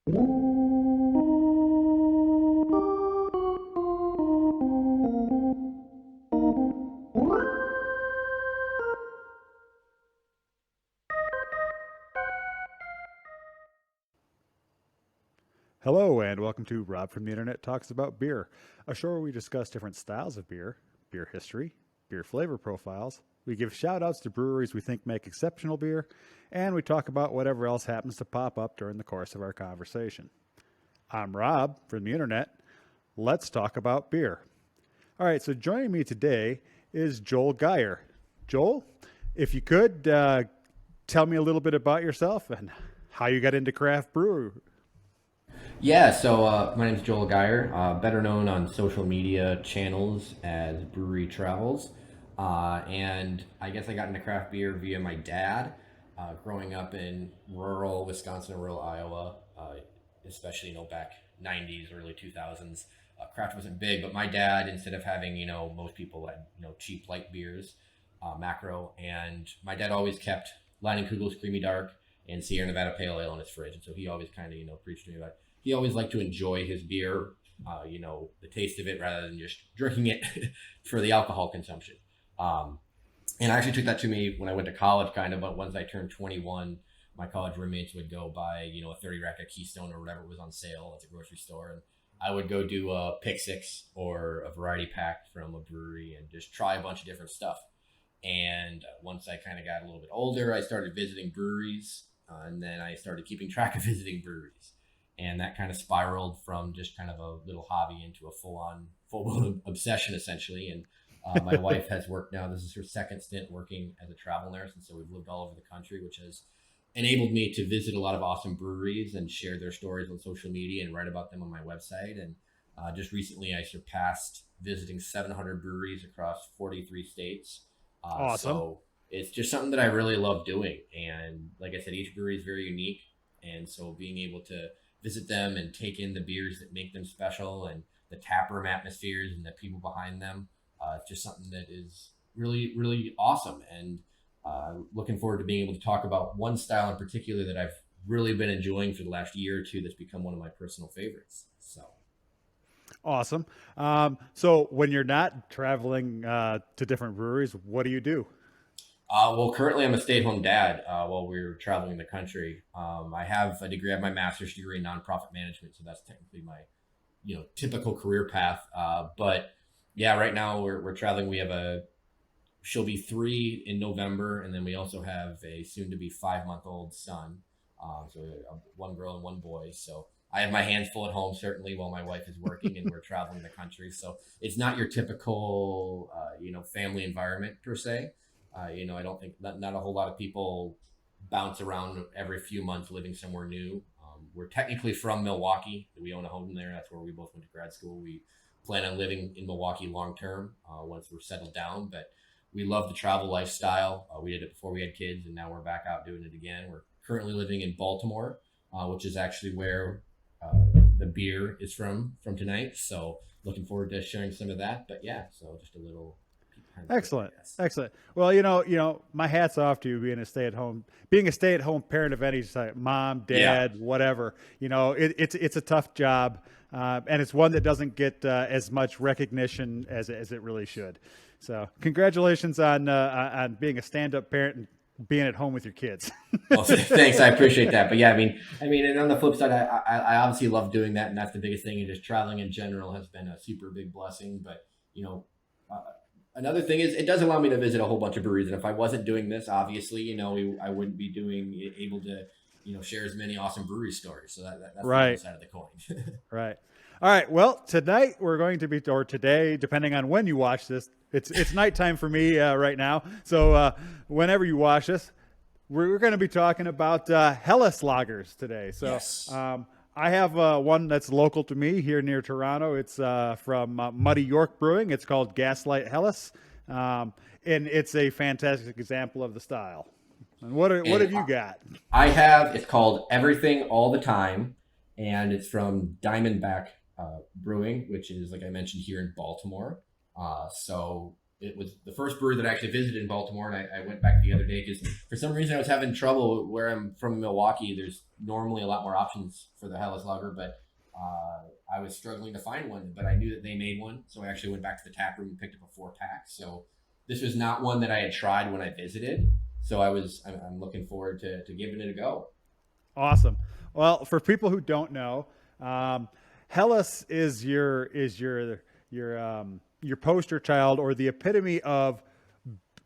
Hello, and welcome to Rob from the Internet Talks About Beer, a show where we discuss different styles of beer, beer history, beer flavor profiles. We give shout outs to breweries we think make exceptional beer, and we talk about whatever else happens to pop up during the course of our conversation. I'm Rob from the Internet. Let's talk about beer. All right, so joining me today is Joel Geier. Joel, if you could tell me a little bit about yourself and how you got into craft brew. Yeah, so my name's Joel Geier, better known on social media channels as Brewery Travels. And I guess I got into craft beer via my dad, growing up in rural Wisconsin, rural Iowa, especially, back 90s, early 2000s. Craft wasn't big, but my dad, instead of having, most people had, cheap light beers, macro, and my dad always kept Kugel's Creamy Dark and Sierra Nevada Pale Ale in his fridge. And so he always kind of, preached to me about he always liked to enjoy his beer, the taste of it rather than just drinking it for the alcohol consumption. And I actually took that to me when I went to college, kind of, but once I turned 21, my college roommates would go buy, a 30 rack of Keystone or whatever was on sale at the grocery store. And I would go do a pick six or a variety pack from a brewery and just try a bunch of different stuff. And once I kind of got a little bit older, I started visiting breweries, and then I started keeping track of visiting breweries. And that kind of spiraled from just kind of a little hobby into a full-blown obsession, essentially. And my wife has worked now. This is her second stint working as a travel nurse. And so we've lived all over the country, which has enabled me to visit a lot of awesome breweries and share their stories on social media and write about them on my website. And just recently, I surpassed visiting 700 breweries across 43 states. Awesome. So it's just something that I really love doing. And like I said, each brewery is very unique. And so being able to visit them and take in the beers that make them special and the taproom atmospheres and the people behind them, it's just something that is really, really awesome. And looking forward to being able to talk about one style in particular that I've really been enjoying for the last year or two that's become one of my personal favorites. So Awesome. So when you're not traveling to different breweries, what do you do? well, currently I'm a stay-at-home dad while we're traveling the country. I have a degree, I have my master's degree in nonprofit management, so that's technically my, typical career path. But yeah, right now we're traveling. She'll be 3 in November, and then we also have a soon-to-be 5-month-old son. So one girl and one boy. So I have my hands full at home, certainly, while my wife is working, and we're traveling the country. So it's not your typical, family environment per se. I don't think not a whole lot of people bounce around every few months living somewhere new. We're technically from Milwaukee. We own a home there. That's where we both went to grad school. We plan on living in Milwaukee long term once we're settled down. But we love the travel lifestyle. We did it before we had kids, and now we're back out doing it again. We're currently living in Baltimore, which is actually where the beer is from tonight. So looking forward to sharing some of that. But yeah, so just a little Excellent. Excellent. Well, my hat's off to you being a stay-at-home parent of any type, mom, Yeah. dad, whatever. It's a tough job, and it's one that doesn't get as much recognition as it really should. So, congratulations on being a stand-up parent and being at home with your kids. Well, thanks. I appreciate that. But yeah, I mean, and on the flip side, I obviously love doing that, and that's the biggest thing. And just traveling in general has been a super big blessing. But uh, another thing is it does allow me to visit a whole bunch of breweries. And if I wasn't doing this, obviously, I wouldn't be able to, share as many awesome brewery stories. So that's the other Right. side of the coin. Right. All right. Well, tonight we're going to be, or today, depending on when you watch this, it's nighttime for me right now. So whenever you watch this, we're going to be talking about Hellis lagers today. So Yes. I have one that's local to me here near Toronto. It's from Muddy York Brewing. It's called Gaslight Hellis, and it's a fantastic example of the style. And what And have you got? it's called Everything All the Time, and it's from Diamondback Brewing, which is, like I mentioned, here in Baltimore. So it was the first brewery that I actually visited in Baltimore, and I went back the other day because for some reason I was having trouble where I'm from Milwaukee. There's normally a lot more options for the Hellis Lager, but I was struggling to find one. But I knew that they made one, so I actually went back to the tap room and picked up a 4-pack. So this was not one that I had tried when I visited. So I'm looking forward to giving it a go. Awesome. Well, for people who don't know, Hellis is your poster child, or the epitome of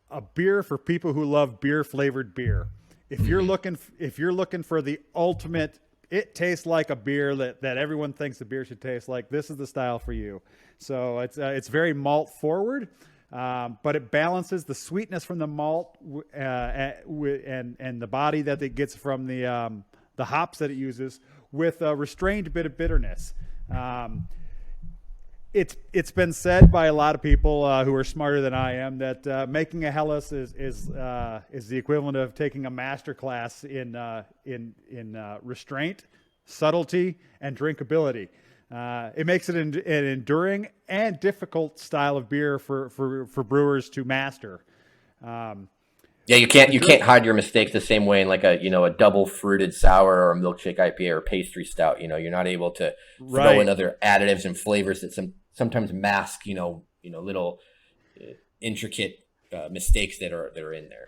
a beer for people who love beer flavored beer. If you're looking for the ultimate, it tastes like a beer that everyone thinks the beer should taste like, this is the style for you. So it's very malt forward, but it balances the sweetness from the malt and the body that it gets from the hops that it uses with a restrained bit of bitterness. It's been said by a lot of people who are smarter than I am that making a Hellis is the equivalent of taking a master class in restraint, subtlety, and drinkability. It makes it an enduring and difficult style of beer for brewers to master. Yeah, you can't hide your mistakes the same way in like a double fruited sour or a milkshake IPA or pastry stout. You're not able to throw in other additives and flavors that sometimes mask little intricate mistakes that are in there.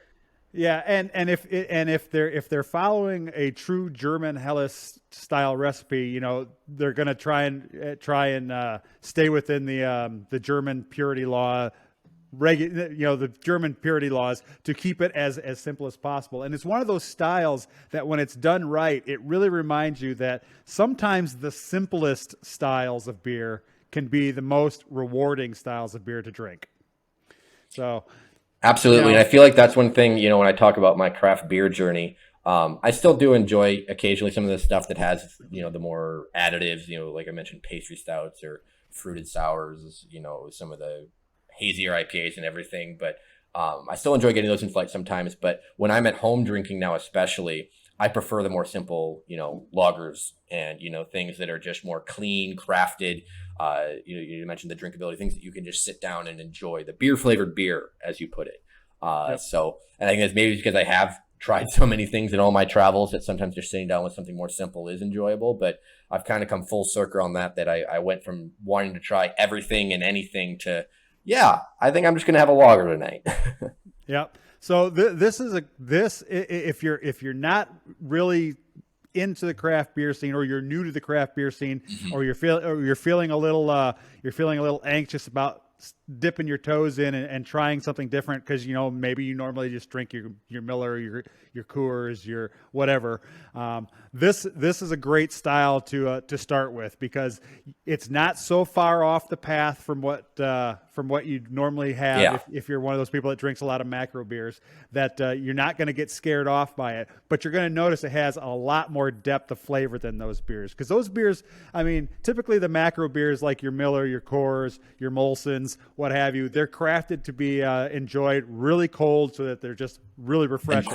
Yeah, and if they're following a true German Helles style recipe, they're going to try and stay within the German purity law. The German purity laws to keep it as simple as possible. And it's one of those styles that when it's done right, it really reminds you that sometimes the simplest styles of beer can be the most rewarding styles of beer to drink. So absolutely. And I feel like that's one thing, when I talk about my craft beer journey, I still do enjoy occasionally some of the stuff that has, the more additives, like I mentioned, pastry stouts or fruited sours, some of the hazier IPAs and everything, but I still enjoy getting those in flight sometimes. But when I'm at home drinking now, especially, I prefer the more simple, lagers and, things that are just more clean, crafted. You mentioned the drinkability, things that you can just sit down and enjoy, the beer flavored beer, as you put it. Yep. So, and I think it's maybe because I have tried so many things in all my travels that sometimes just sitting down with something more simple is enjoyable. But I've kind of come full circle on that I went from wanting to try everything and anything to, yeah, I think I'm just going to have a lager tonight. Yep. So if you're not really into the craft beer scene, or you're new to the craft beer scene, mm-hmm. or you're feeling a little anxious about dipping your toes in and trying something different because maybe you normally just drink your Miller, your Coors, your whatever. This is a great style to start with because it's not so far off the path from what you normally have if you're one of those people that drinks a lot of macro beers, that you're not going to get scared off by it, but you're going to notice it has a lot more depth of flavor than those beers, because those beers, typically the macro beers like your Miller, your Coors, your Molsons, what have you, they're crafted to be enjoyed really cold so that they're just really refreshing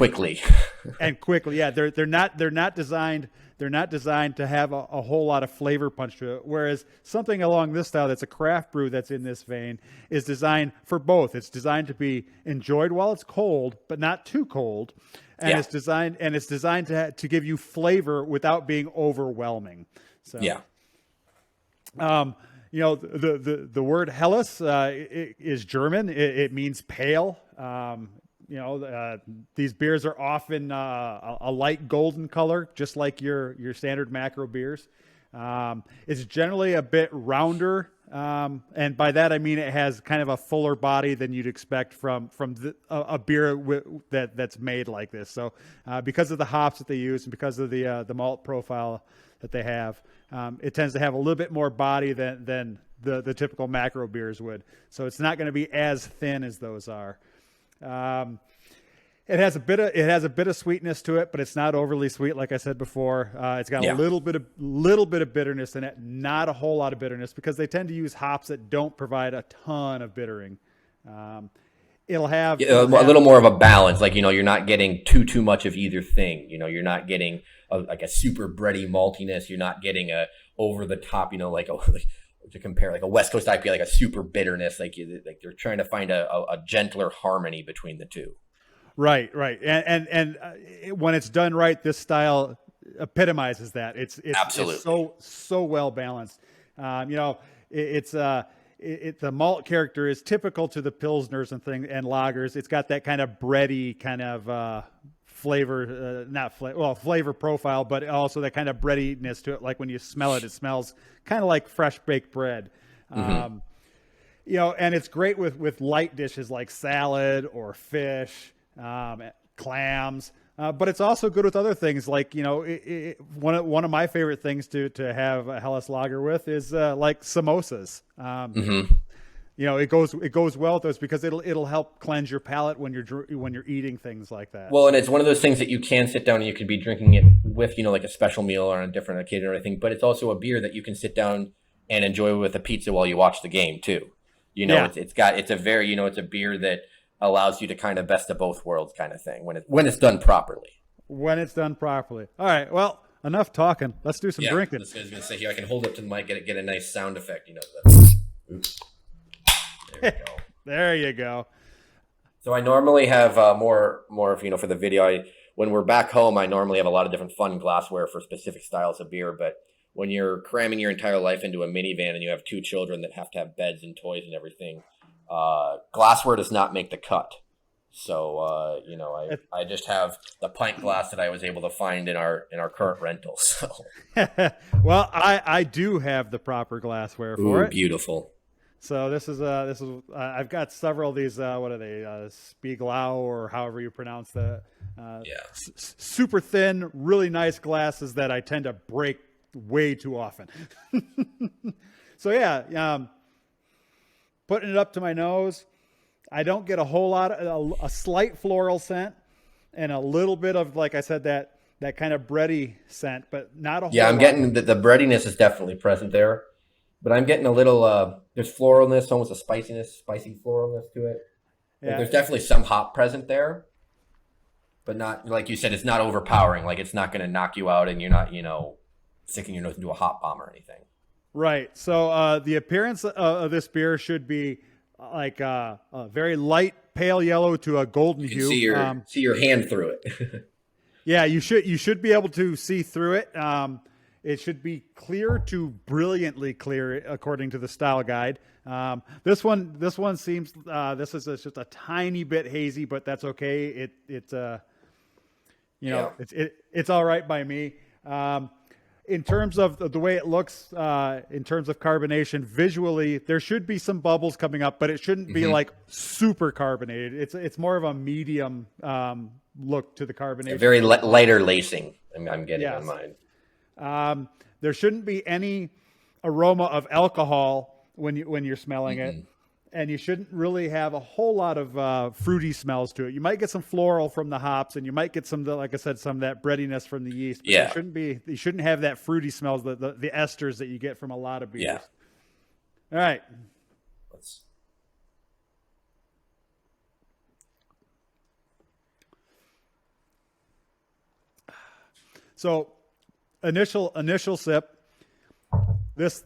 and quickly. Yeah, they're not designed to have a whole lot of flavor punch to it, whereas something along this style that's a craft brew that's in this vein is designed for both. It's designed to be enjoyed while it's cold, but not too cold, and it's designed to give you flavor without being overwhelming. So the word Hellis is German. It means pale. These beers are often a light golden color, just like your standard macro beers. It's generally a bit rounder, and by that I mean it has kind of a fuller body than you'd expect from a beer that's made like this. So because of the hops that they use and because of the malt profile that they have, it tends to have a little bit more body than the typical macro beers would. So it's not going to be as thin as those are. It has a bit of sweetness to it, but it's not overly sweet. Like I said before, it's got a little bit of bitterness in it, not a whole lot of bitterness, because they tend to use hops that don't provide a ton of bittering. It'll have a little more of a balance. Like, you're not getting too much of either thing. You're not getting a super bready maltiness. You're not getting a over the top, to compare, like a West Coast IPA, like a super bitterness, like you're trying to find a gentler harmony between the two. Right, right, and when it's done right, this style epitomizes that. It's Absolutely. so well balanced. You know, the malt character is typical to the pilsners and lagers. It's got that kind of bready kind of flavor, flavor profile, but also that kind of breadiness to it. Like when you smell it, it smells kind of like fresh baked bread. Mm-hmm. You know, and it's great with light dishes like salad or fish, clams. But it's also good with other things like, you know, one of my favorite things to have a Hellas lager with is like samosas. Mm-hmm. You know, it goes well with those because it'll help cleanse your palate when you're eating things like that. Well, and it's one of those things that you can sit down and you could be drinking it with, like a special meal or on a different occasion or anything. But it's also a beer that you can sit down and enjoy with a pizza while you watch the game too. You know, Yeah. it's a very, it's a beer that allows you to kind of best of both worlds kind of thing when it's done properly. When it's done properly. All right. Well, enough talking. Let's do some drinking. I was going to say here, I can hold up to the mic, get a nice sound effect. Oops. There we go. There you go. So I normally have more of, for the video. When we're back home, I normally have a lot of different fun glassware for specific styles of beer. But when you're cramming your entire life into a minivan and you have 2 children that have to have beds and toys and everything, glassware does not make the cut. So I just have the pint glass that I was able to find in our current rental. So well, I do have the proper glassware for it. Beautiful. So this is I've got several of these. What are they? Spiegelau or however you pronounce that. Super thin, really nice glasses that I tend to break way too often. So putting it up to my nose, I don't get a whole lot of a slight floral scent and a little bit of, like I said, that kind of bready scent, but not a whole lot. I'm getting the breadiness is definitely present there. But I'm getting a little, there's floralness, almost a spicy floralness to it. Yeah. Like there's definitely some hop present there, but not, like you said, it's not overpowering. Like it's not going to knock you out and you're not, sticking your nose into a hop bomb or anything. Right. So the appearance of this beer should be like a very light, pale yellow to a golden hue. See your hand through it. Yeah, you should be able to see through it. It should be clear to brilliantly clear, according to the style guide. This one seems this is just a tiny bit hazy, but that's okay. It's all right by me. In terms of the way it looks, in terms of carbonation, visually there should be some bubbles coming up, but it shouldn't be like super carbonated. It's more of a medium look to the carbonation. A very lighter lacing. I'm getting on mine. There shouldn't be any aroma of alcohol when you're smelling it, and you shouldn't really have a whole lot of fruity smells to it. You might get some floral from the hops, and you might get like I said, some of that breadiness from the yeast. But you shouldn't have that fruity smells, the esters that you get from a lot of beers. All right. So, initial sip. This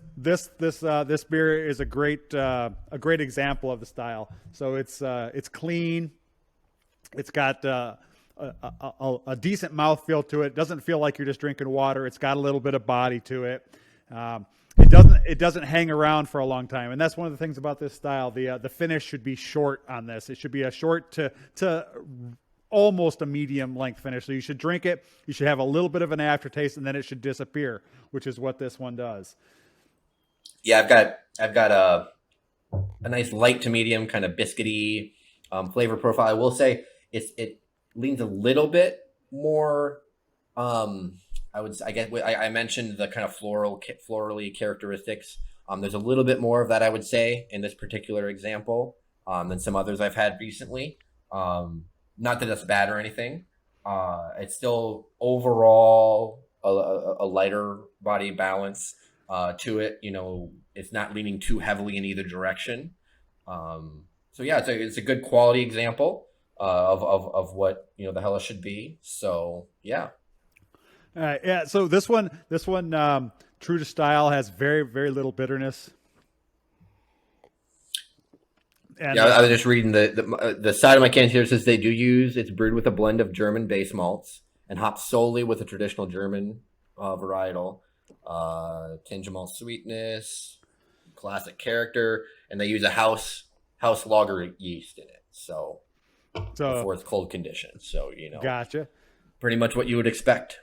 beer is a great example of the style. So it's clean. It's got a decent mouthfeel to it. Doesn't feel like you're just drinking water. It's got a little bit of body to it. It doesn't hang around for a long time, and that's one of the things about this style. The finish should be short on this. It should be a short to almost a medium length finish. So you should drink it. You should have a little bit of an aftertaste, and then it should disappear, which is what this one does. Yeah, I've got a nice light to medium kind of biscuity flavor profile. I will say it leans a little bit more. I mentioned the kind of florally characteristics. There's a little bit more of that, I would say, in this particular example than some others I've had recently. Not that that's bad or anything. It's still overall a lighter body balance to it. It's not leaning too heavily in either direction. It's a good quality example of what the Hellas should be. So yeah. All right, yeah. So this one, true to style, has very, very little bitterness. And Yeah, I was just reading the side of my can here says they do use it's brewed with a blend of German base malts and hopped solely with a traditional German varietal, tinge of malt sweetness, classic character, and they use a house lager yeast in it. So so before it's cold conditions, so gotcha. pretty much what you would expect.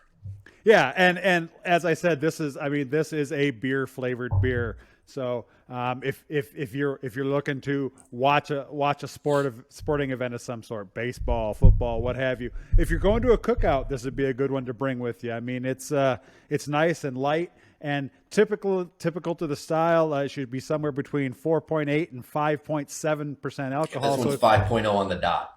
Yeah, and as I said, this is a beer flavored beer. So if you're looking to watch a sporting event of some sort, baseball, football, what have you, if you're going to a cookout, this would be a good one to bring with you. I mean, it's nice and light and typical to the style. It should be somewhere between 4.8 and 5.7% alcohol. This one's So 5.0 on the dot.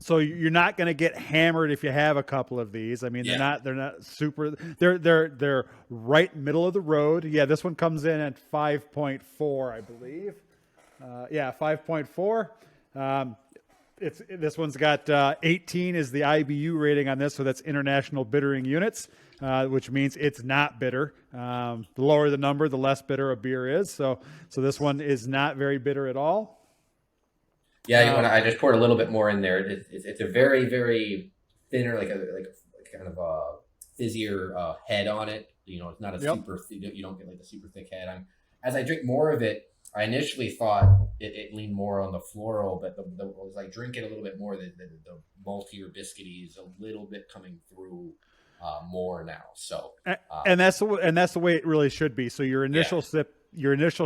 so you're not going to get hammered if you have a couple of these. I mean, Yeah. they're not super. They're right middle of the road. Yeah, this one comes in at 5.4, I believe. 5.4. This one's got 18 is the IBU rating on this, so that's International Bittering Units, which means it's not bitter. The lower the number, the less bitter a beer is. So this one is not very bitter at all. Yeah, I just poured a little bit more in there. It's a very, very thinner, like kind of a fizzier head on it. It's not a super. You don't get like the super thick head. As I drink more of it, I initially thought it leaned more on the floral, but as I drink it a little bit more, the maltier biscuity is a little bit coming through more now. So and that's the way it really should be. So your initial sip. You're not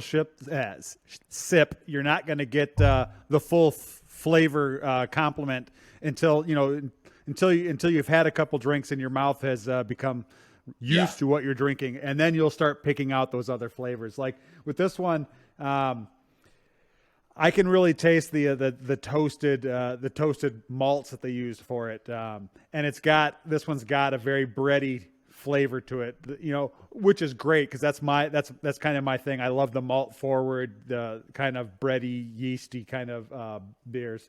going to get the full flavor complement until you've had a couple drinks and your mouth has become used to what you're drinking, and then you'll start picking out those other flavors. Like with this one, I can really taste the toasted malts that they used for it, and this one's got a very bready flavor to it, which is great because that's kind of my thing. I love the malt forward, the kind of bready, yeasty kind of beers.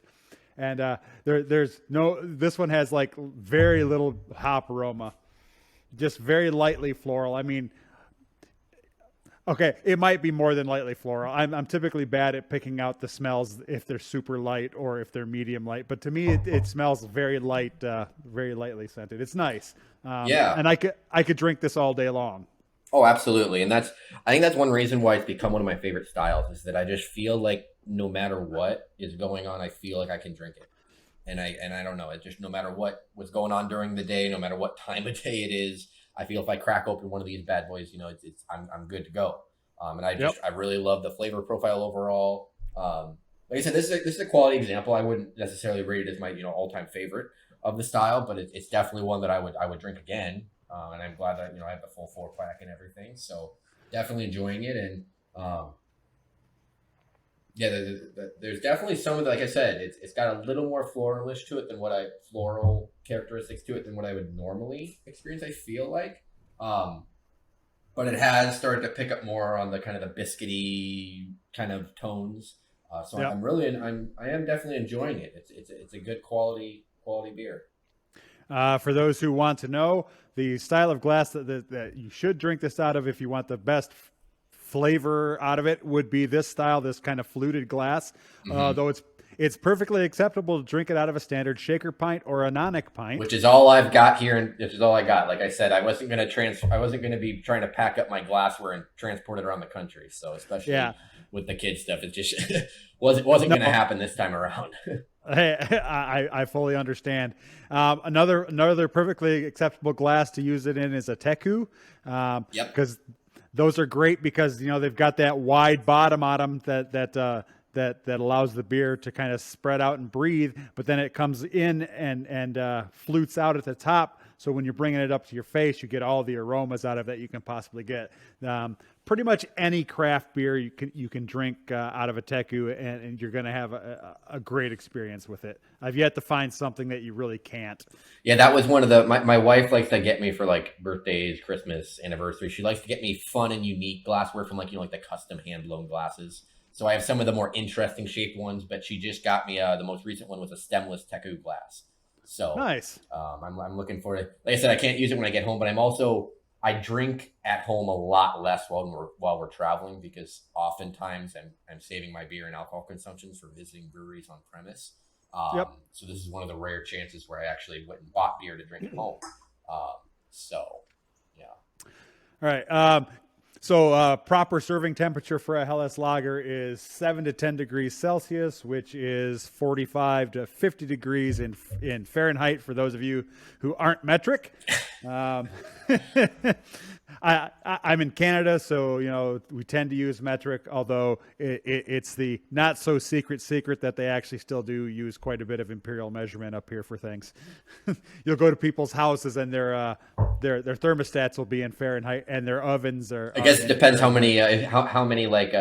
And this one has like very little hop aroma, just very lightly floral. I mean, okay, it might be more than lightly floral. I'm typically bad at picking out the smells if they're super light or if they're medium light. But to me, it smells very light, very lightly scented. It's nice. And I could drink this all day long. Oh, absolutely. And I think that's one reason why it's become one of my favorite styles is that I just feel like no matter what is going on, I feel like I can drink it. And I don't know, it just no matter what was going on during the day, no matter what time of day it is, I feel if I crack open one of these bad boys, I'm good to go. And I really love the flavor profile overall. Like I said, this is a quality example. I wouldn't necessarily rate it as my all-time favorite of the style, but it's definitely one that I would drink again. And I'm glad that I have the full 4-pack and everything. So definitely enjoying it. And there's definitely some of the, like I said, it's got a little more floralish to it than floral characteristics to it than what I would normally experience. I feel like, but it has started to pick up more on the kind of the biscuity kind of tones. So I am definitely enjoying it. It's a good quality beer. For those who want to know, the style of glass that you should drink this out of if you want the best flavor out of it would be this style, this kind of fluted glass. Though it's perfectly acceptable to drink it out of a standard shaker pint or a nonic pint, which is all I've got here, and which is all I got. Like I said, I wasn't going to be trying to pack up my glassware and transport it around the country. So especially with the kid stuff, it just wasn't going to happen this time around. Hey, I fully understand. Another perfectly acceptable glass to use it in is a teku. Because those are great because they've got that wide bottom on them that allows the beer to kind of spread out and breathe, but then it comes in and flutes out at the top. So when you're bringing it up to your face, you get all the aromas out of that you can possibly get. Pretty much any craft beer you can drink out of a teku, and you're going to have a great experience with it. I've yet to find something that you really can't. Yeah, that was one of my wife likes to get me for like birthdays, Christmas, anniversaries. She likes to get me fun and unique glassware from like the custom hand blown glasses. So I have some of the more interesting shaped ones, but she just got me the most recent one was a stemless teku glass. So nice. I'm looking for it. Like I said, I can't use it when I get home, but I'm also I drink at home a lot less while we're traveling because oftentimes I'm saving my beer and alcohol consumptions for visiting breweries on premise. Yep. So this is one of the rare chances where I actually went and bought beer to drink at home. Um, so yeah. All right. Proper serving temperature for a Hellas lager is 7 to 10 degrees Celsius, which is 45 to 50 degrees in Fahrenheit for those of you who aren't metric. Um, I'm in Canada, so we tend to use metric, although it's the not so secret that they actually still do use quite a bit of imperial measurement up here for things. You'll go to people's houses and their thermostats will be in Fahrenheit and their ovens are. I guess it depends how Fahrenheit. many how many like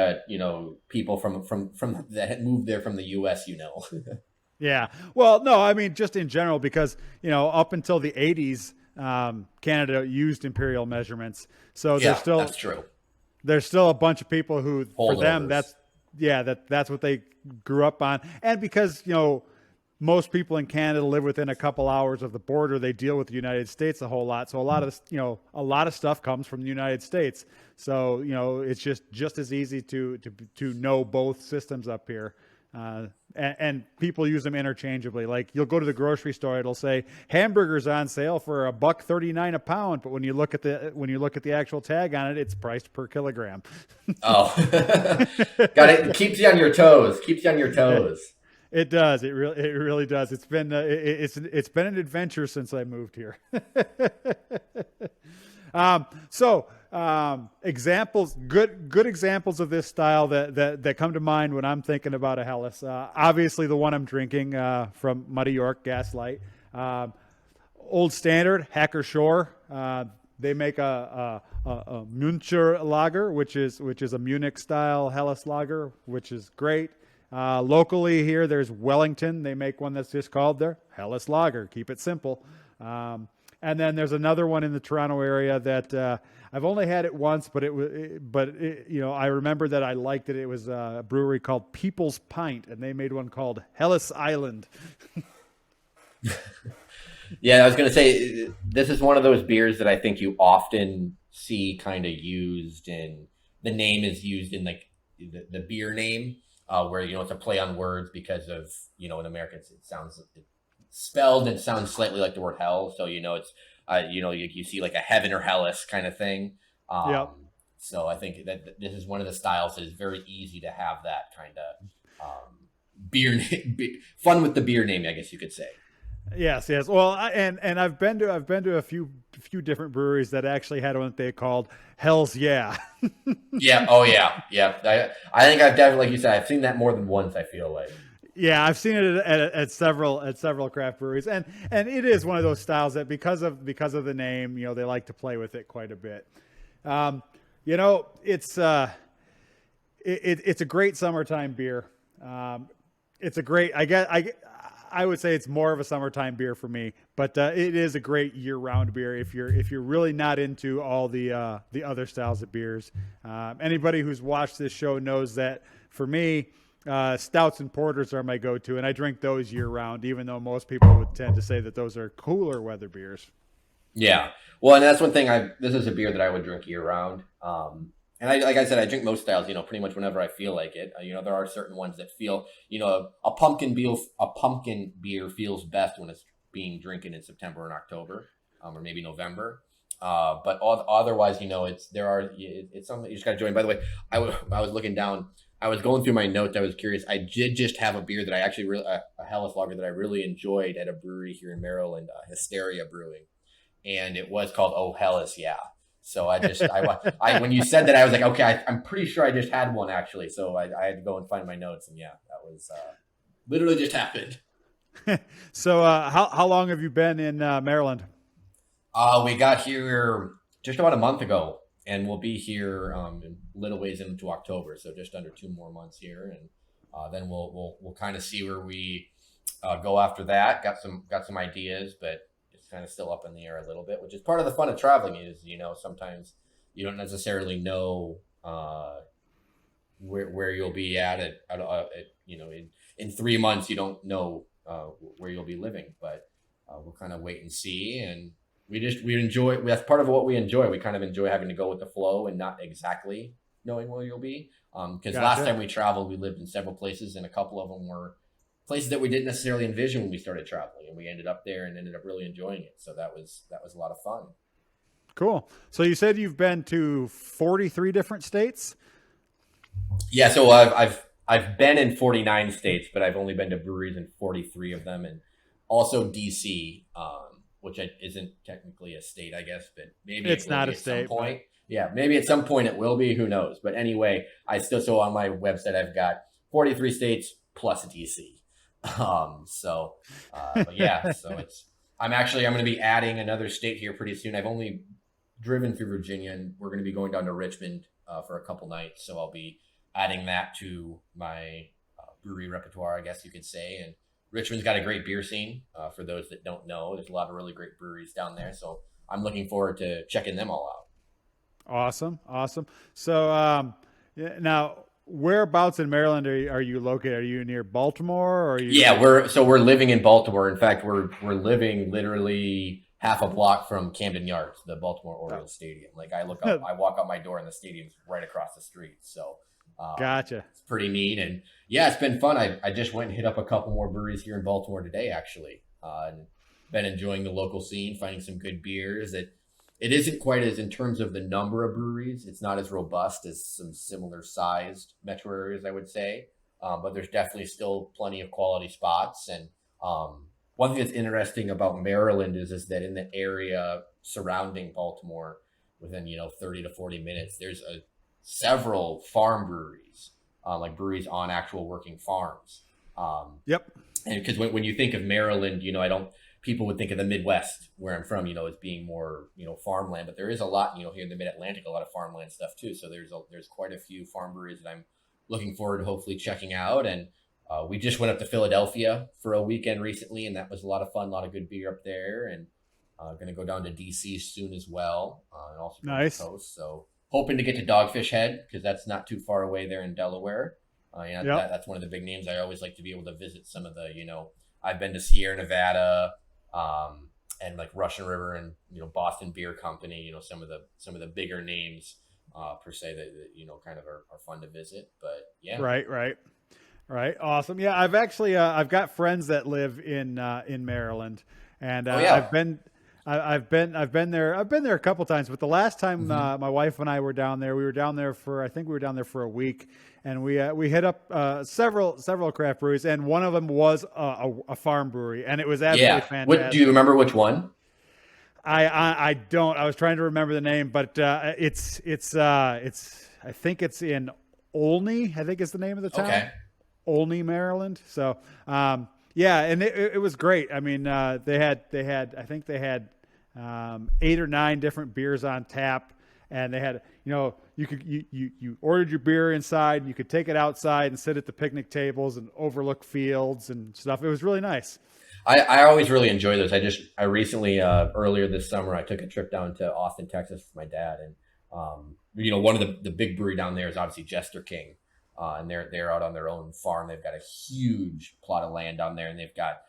people from that moved there from the U.S. Yeah. Well, no, I mean just in general because up until the 80s, Canada used imperial measurements. So Yeah, that's true. there's still a bunch of people who, for them, Holdovers. that's what they grew up on. And because, most people in Canada live within a couple hours of the border, they deal with the United States a whole lot. So a lot of stuff comes from the United States. So, it's just as easy to know both systems up here. And people use them interchangeably. Like you'll go to the grocery store, it'll say hamburgers on sale for $1.39 a pound, but when you look at the actual tag on it, it's priced per kilogram. Oh, got it. Keeps you on your toes. Keeps you on your toes. It does. It really does. It's been it's been an adventure since I moved here. Examples, good examples of this style that come to mind when I'm thinking about a Hellas. Obviously, the one I'm drinking from Muddy York, Gaslight. Old Standard, Hacker Shore. They make a Müncher lager, which is a Munich style Hellas lager, which is great. Locally here, there's Wellington. They make one that's just called their Hellas lager. Keep it simple. And then there's another one in the Toronto area that I've only had it once, but I remember that I liked it. It was a brewery called People's Pint, and they made one called Hellis Island. Yeah, I was going to say, this is one of those beers that I think you often see kind of used in, the name is used in like the beer name, where, it's a play on words because of, in American, it sounds spelled, it sounds slightly like the word hell. So, it's, you see like a heaven or Hellas kind of thing. Yep. So I think that this is one of the styles that is very easy to have that kind of beer fun with the beer name, I guess you could say. Yes. Well, and I've been to a few different breweries that actually had one that they called Hell's Yeah. Yeah. Oh yeah. Yeah. I think I've definitely, like you said, I've seen that more than once. I feel like. Yeah, I've seen it at several craft breweries, and it is one of those styles that because of the name, they like to play with it quite a bit. It's it's a great summertime beer. It's a great, I would say it's more of a summertime beer for me, but it is a great year-round beer if you're really not into all the other styles of beers. Anybody who's watched this show knows that for me, stouts and porters are my go-to, and I drink those year-round, even though most people would tend to say that those are cooler weather beers. Yeah. Well, and that's one thing. This is a beer that I would drink year-round. And like I said, I drink most styles, pretty much whenever I feel like it. There are certain ones that feel, a pumpkin beer feels best when it's being drinking in September and October, or maybe November. But otherwise, it's something you just got to join. By the way, I was looking down, I was going through my notes. I was curious. I did just have a beer that I actually a Hellas lager that I really enjoyed at a brewery here in Maryland, Hysteria Brewing, and it was called Oh Hellis, yeah. So I when you said that, I was like, okay, I'm pretty sure I just had one actually. So I had to go and find my notes, and yeah, that was literally just happened. So how long have you been in Maryland? We got here just about a month ago, and we'll be here in little ways into October. So just under 2 more months here, and then we'll kind of see where we go after that. Got some ideas, but kind of still up in the air a little bit, which is part of the fun of traveling is, sometimes you don't necessarily know where you'll be at in 3 months, you don't know where you'll be living, but we'll kind of wait and see. And we enjoy. That's part of what we enjoy. We kind of enjoy having to go with the flow and not exactly knowing where you'll be. Because last Gotcha. time we traveled, we lived in several places, and a couple of them were places that we didn't necessarily envision when we started traveling, and we ended up there and ended up really enjoying it. So that was a lot of fun. Cool. So you said you've been to 43 different states? Yeah, so I've been in 49 states, but I've only been to breweries in 43 of them, and also DC, which isn't technically a state, I guess, but maybe it It's will not be a at some state, but point. Yeah, maybe at some point it will be. Who knows? But anyway, I still so on my website I've got 43 states plus DC. But yeah, so I'm going to be adding another state here pretty soon. I've only driven through Virginia, and we're going to be going down to Richmond for a couple nights. So I'll be adding that to my brewery repertoire, I guess you could say. And Richmond's got a great beer scene. For those that don't know, there's a lot of really great breweries down there. So I'm looking forward to checking them all out. awesome. Awesome. So yeah, now, whereabouts in Maryland are you located? Are you near Baltimore or are Yeah, you? we're living in Baltimore. In fact, we're living literally half a block from Camden Yards, the Baltimore Orioles stadium. Like I walk out my door, and the stadium's right across the street. So Gotcha. it's pretty neat, and yeah, it's been fun. I just went and hit up a couple more breweries here in Baltimore today, actually, and been enjoying the local scene, finding some good beers. It isn't quite as in terms of the number of breweries. It's not as robust as some similar sized metro areas, I would say. But there's definitely still plenty of quality spots. And one thing that's interesting about Maryland is that in the area surrounding Baltimore, within 30 to 40 minutes, there's several farm breweries, like breweries on actual working farms. Um, Yep. and because when you think of Maryland, I don't people would think of the Midwest where I'm from, as being more, farmland, but there is a lot, here in the Mid Atlantic, a lot of farmland stuff too. So there's quite a few farm breweries that I'm looking forward to hopefully checking out. And we just went up to Philadelphia for a weekend recently, and that was a lot of fun, a lot of good beer up there. And going to go down to DC soon as well, and also go to the Nice. coast. So hoping to get to Dogfish Head because that's not too far away there in Delaware. Yep. That's one of the big names. I always like to be able to visit some of the, I've been to Sierra Nevada, and like Russian River and Boston Beer Company. Some of the bigger names per se that kind of are fun to visit. But yeah, Right. Right. Right. Awesome. Yeah, I've actually I've got friends that live in Maryland, and oh yeah, I've been there. I've been there a couple times, but the last time hmm my wife and I were down there, we were down there for I think we were down there for a week, and we hit up several craft breweries, and one of them was a farm brewery, and it was absolutely yeah. What do you fantastic. remember? Which one? I don't. I was trying to remember the name, but it's I think it's in Olney. I think is the name of the town. Okay, Olney, Maryland. So, yeah, and it was great. I mean, they had I think they had 8 or 9 different beers on tap, and they had you ordered your beer inside, you could take it outside and sit at the picnic tables and overlook fields and stuff. It was really nice. I always really enjoy those. I recently earlier this summer I took a trip down to Austin, Texas with my dad, and one of the big brewery down there is obviously Jester King, and they're out on their own farm. They've got a huge plot of land down there, and they've got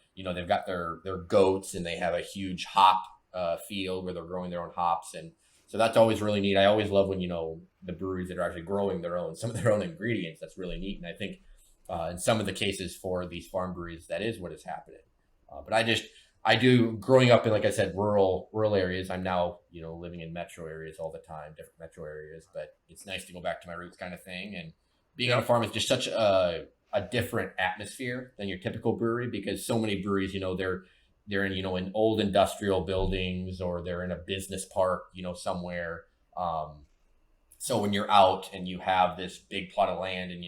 their goats, and they have a huge hop field where they're growing their own hops, and so that's always really neat. I always love when the breweries that are actually growing some of their own ingredients. That's really neat, and I think in some of the cases for these farm breweries, that is what is happening. But I do growing up in, like I said, rural areas. I'm now, living in metro areas all the time, different metro areas, but it's nice to go back to my roots kind of thing. And being on a Yep. farm is just such a different atmosphere than your typical brewery because so many breweries, they're in, in old industrial buildings or they're in a business park, somewhere. So when you're out and you have this big plot of land and,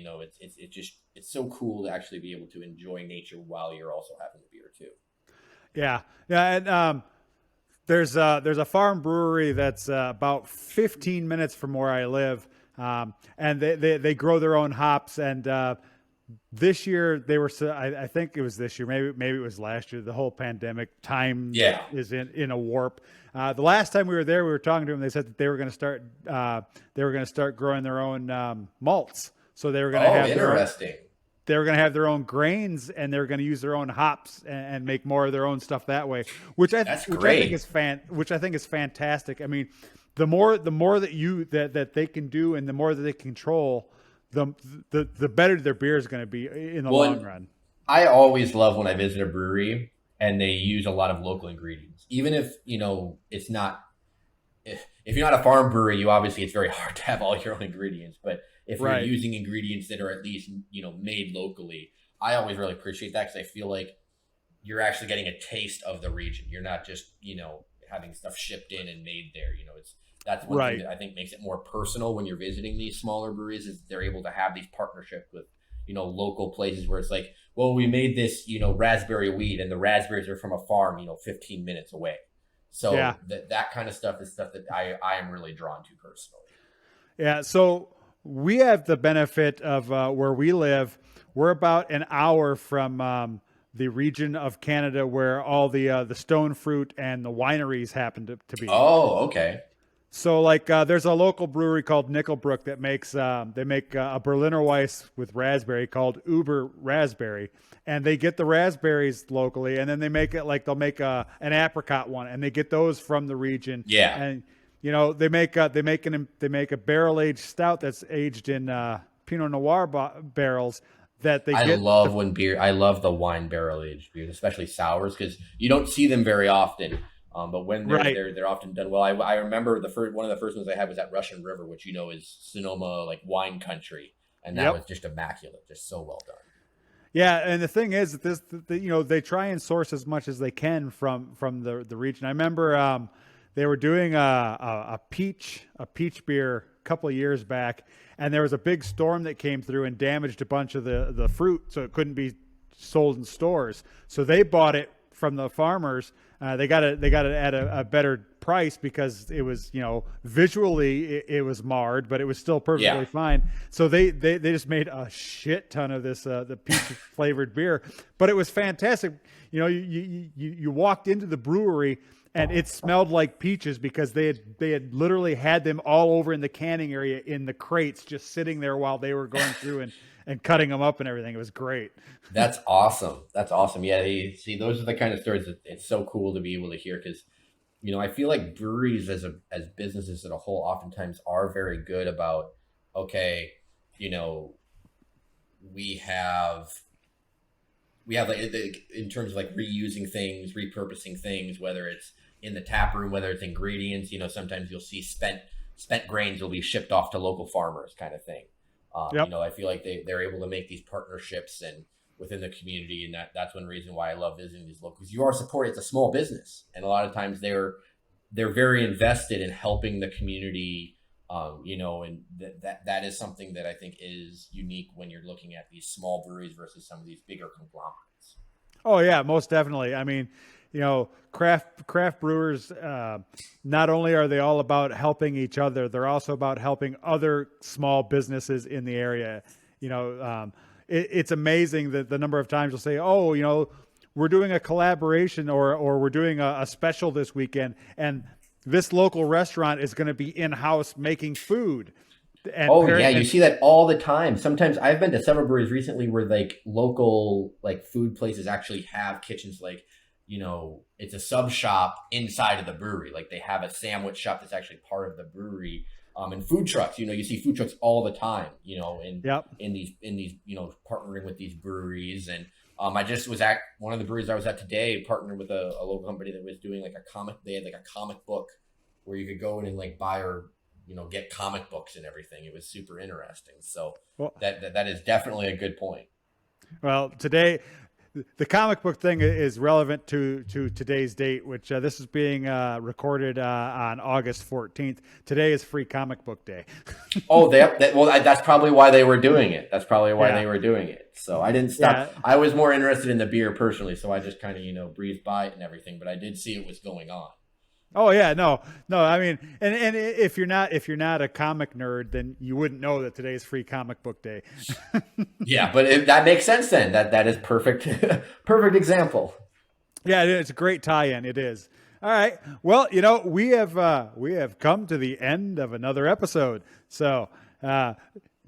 it's so cool to actually be able to enjoy nature while you're also having the beer too. Yeah, yeah, and there's a farm brewery that's about 15 minutes from where I live, and they grow their own hops. And this year they were, I think it was this year, maybe it was last year. The whole pandemic time Yeah. is in a warp. The last time we were there, we were talking to them. They said that they were going to start growing their own malts. So they were going to Oh, have their own, interesting. they're going to have their own grains and they're going to use their own hops and make more of their own stuff that way, which I think is fantastic. I mean, the more that they can do and the more that they control, the better their beer is going to be in the long run. I always love when I visit a brewery and they use a lot of local ingredients, even if it's not. If you're not a farm brewery, it's very hard to have all your own ingredients. But if you're using ingredients that are at least made locally, I always really appreciate that because I feel like you're actually getting a taste of the region. You're not just having stuff shipped in and made there. That's one thing that I think makes it more personal when you're visiting these smaller breweries is they're able to have these partnerships with local places where it's like, well, we made this raspberry weed and the raspberries are from a farm 15 minutes away. So that kind of stuff is stuff that I am really drawn to personally. Yeah. So we have the benefit of where we live. We're about an hour from the region of Canada where all the stone fruit and the wineries happen to be. Oh, okay. So there's a local brewery called Nickelbrook that makes they make a Berliner Weiss with raspberry called Uber Raspberry, and they get the raspberries locally, and then they make it they'll make an apricot one, and they get those from the region. Yeah, and they make a barrel aged stout that's aged in Pinot Noir barrels. I love the wine barrel aged beers, especially sours, because you don't see them very often. But when they're often done well. I remember one of the first ones I had was at Russian River, which is Sonoma wine country, and that was just immaculate, just so well done. Yeah, and the thing is that they try and source as much as they can from the region. I remember they were doing a peach beer a couple of years back, and there was a big storm that came through and damaged a bunch of the fruit, so it couldn't be sold in stores. So they bought it from the farmers. They got it at a better price because it was, visually it was marred, but it was still perfectly fine. So they just made a shit ton of this the peach flavored beer, but it was fantastic. You walked into the brewery and it smelled like peaches because they had literally had them all over in the canning area in the crates, just sitting there while they were going through and cutting them up and everything. It was great. That's awesome. Yeah, those are the kind of stories that it's so cool to be able to hear because, I feel like breweries as businesses as a whole oftentimes are very good about, okay, we have in terms of reusing things, repurposing things, whether it's in the tap room, whether it's ingredients, sometimes you'll see spent grains will be shipped off to local farmers kind of thing. I feel like they're able to make these partnerships and within the community, and that's one reason why I love visiting these locals. You are supporting. It's a small business, and a lot of times they're very invested in helping the community. And that is something that I think is unique when you're looking at these small breweries versus some of these bigger conglomerates. Oh yeah, most definitely. I mean, craft brewers, not only are they all about helping each other, they're also about helping other small businesses in the area. It's amazing that the number of times you'll say, oh, we're doing a collaboration or we're doing a special this weekend, and this local restaurant is going to be in-house making food. You see that all the time. Sometimes I've been to several breweries recently where local food places actually have kitchens it's a sub shop inside of the brewery. They have a sandwich shop that's actually part of the brewery. And food trucks, you see food trucks all the time, in these partnering with these breweries. And I just was at one of the breweries I was at today, partnered with a local company that was doing they had a comic book where you could go in and buy or, get comic books and everything. It was super interesting. So that is definitely a good point. Well, today, the comic book thing is relevant to today's date, which this is being recorded on August 14th. Today is Free Comic Book Day. That's probably why they were doing it. They were doing it. So I didn't stop. Yeah. I was more interested in the beer personally, so I just kind of breezed by it and everything. But I did see it was going on. Oh yeah, no. I mean, and if you're not a comic nerd, then you wouldn't know that today's Free Comic Book Day. Yeah, but that makes sense then. That is perfect, perfect example. Yeah, it's a great tie-in. It is. All right. Well, we have come to the end of another episode. So,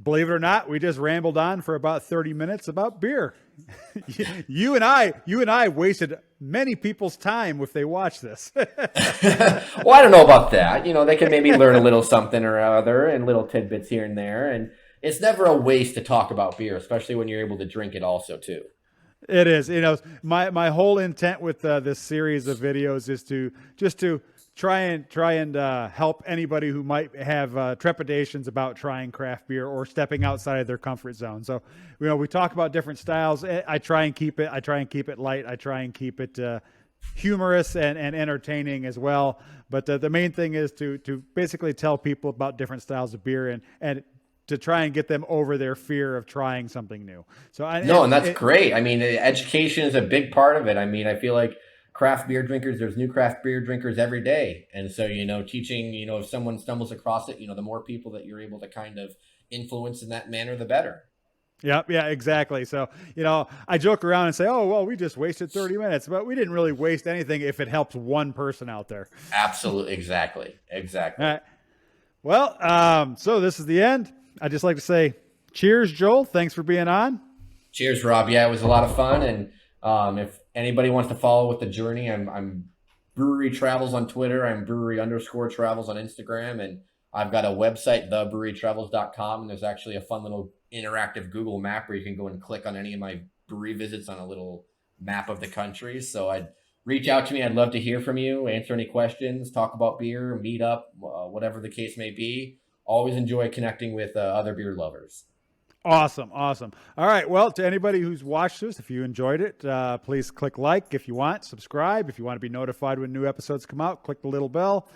Believe it or not, we just rambled on for about 30 minutes about beer. you and I wasted many people's time if they watch this. Well, I don't know about that. They can maybe learn a little something or other and little tidbits here and there. And it's never a waste to talk about beer, especially when you're able to drink it also too. It is. My whole intent with this series of videos is to try and help anybody who might have trepidations about trying craft beer or stepping outside of their comfort zone. So, we talk about different styles. I try and keep it light. I try and keep it humorous and entertaining as well. But the main thing is to basically tell people about different styles of beer and to try and get them over their fear of trying something new. So and that's great. I mean, education is a big part of it. I mean, I feel like craft beer drinkers, there's new craft beer drinkers every day. And so, teaching, if someone stumbles across it, the more people that you're able to kind of influence in that manner, the better. Yeah, exactly. So, I joke around and say, oh, well, we just wasted 30 minutes, but we didn't really waste anything if it helps one person out there. Absolutely. Exactly. All right. Well, so this is the end. I'd just like to say cheers, Joel. Thanks for being on. Cheers, Rob. Yeah, it was a lot of fun. And if anybody wants to follow with the journey, I'm Brewery Travels on Twitter. I'm Brewery_Travels on Instagram. And I've got a website, thebrewerytravels.com. And there's actually a fun little interactive Google map where you can go and click on any of my brewery visits on a little map of the country. So I'd reach out to me. I'd love to hear from you, answer any questions, talk about beer, meet up, whatever the case may be. Always enjoy connecting with other beer lovers. Awesome. All right. Well, to anybody who's watched this, if you enjoyed it, please click like if you want, subscribe. If you want to be notified when new episodes come out, click the little bell.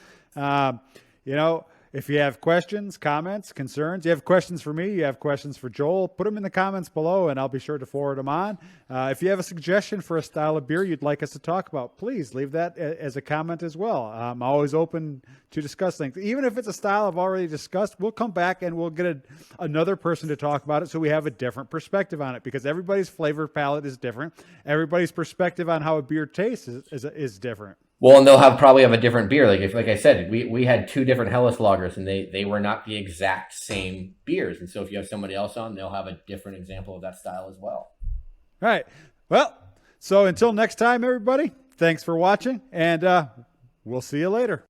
If you have questions, comments, concerns, you have questions for me, you have questions for Joel, put them in the comments below and I'll be sure to forward them on. If you have a suggestion for a style of beer you'd like us to talk about, please leave that as a comment as well. I'm always open to discuss things. Even if it's a style I've already discussed, we'll come back and we'll get another person to talk about it so we have a different perspective on it, because everybody's flavor palette is different. Everybody's perspective on how a beer tastes is different. Well, and they'll probably have a different beer. Like I said, we had two different Hellis lagers, and they were not the exact same beers. And so if you have somebody else on, they'll have a different example of that style as well. All right. Well, so until next time, everybody, thanks for watching, and we'll see you later.